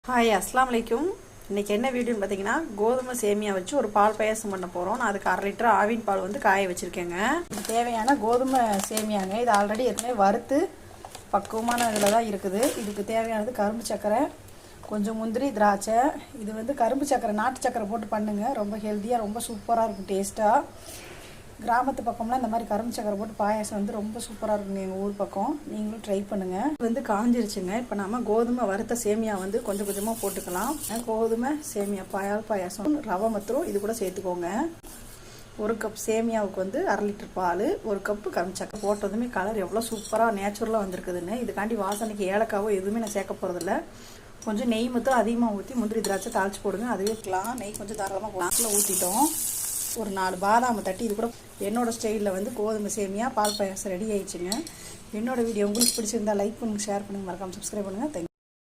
Hi அஸ்ஸலாமு அலைக்கும். இன்றைக்கி என்ன வீடியோன்னு பார்த்தீங்கன்னா, கோதுமை சேமியா வச்சு ஒரு பால் பாயாசம் பண்ண போகிறோம். நான் அதுக்கு 1/2 லிட்டர் ஆவின் பால் வந்து காய வச்சுருக்கேங்க. இது தேவையான கோதுமை சேமியாங்க. இது ஆல்ரெடி ஏற்கனவே வறுத்து பக்குவமான இதில் தான் இருக்குது. இதுக்கு தேவையானது கரும்பு சர்க்கரை, கொஞ்சம் முந்திரி, திராட்சை. இது வந்து கரும்பு சர்க்கரை, நாட்டு சர்க்கரை போட்டு பண்ணுங்கள். ரொம்ப ஹெல்த்தியாக, ரொம்ப சூப்பராக இருக்கும் டேஸ்ட்டாக. கிராமத்து பக்கம்லாம் இந்த மாதிரி கரும்பு சக்கரை போட்டு பாயாசம் வந்து ரொம்ப சூப்பராக இருக்குங்க. எங்கள் ஊர் பக்கம் நீங்களும் ட்ரை பண்ணுங்கள். இது வந்து காஞ்சிருச்சுங்க. இப்போ நம்ம கோதுமை வறுத்த சேமியா வந்து கொஞ்சம் கொஞ்சமாக போட்டுக்கலாம். கோதுமை சேமியா பாயாசம் ரவை மத்துரும் இது கூட சேர்த்துக்கோங்க. 1 கப் சேமியாவுக்கு வந்து 1/2 லிட்டர் பால், 1 கப்பு கரும்பு சக்கரை போட்டதுமே கலர் எவ்வளோ சூப்பராக நேச்சுரலாக வந்திருக்குதுன்னு. இதுக்காண்டி வாசனைக்கு ஏலக்காவோ எதுவுமே நான் சேர்க்க போகிறதில்ல. கொஞ்சம் நெய் மட்டும் அதிகமாக ஊற்றி முந்திரி திராட்சை தாளிச்சு போடுங்க. அதுவே இருக்கலாம். நெய் கொஞ்சம் தாராளமாக கிளாஸில் ஊற்றிட்டோம். ஒரு 4 பாதாமை தட்டி இது கூட என்னோடய ஸ்டைலில் வந்து கோதுமை சேமியா பால் பாயாசம் ரெடி ஆயிடுச்சுங்க. என்னோடய வீடியோ உங்களுக்கு பிடிச்சிருந்தா லைக் பண்ணுங்கள், ஷேர் பண்ணுங்கள், மறக்காமல் சப்ஸ்கிரைப் பண்ணுங்கள். தேங்க்யூ.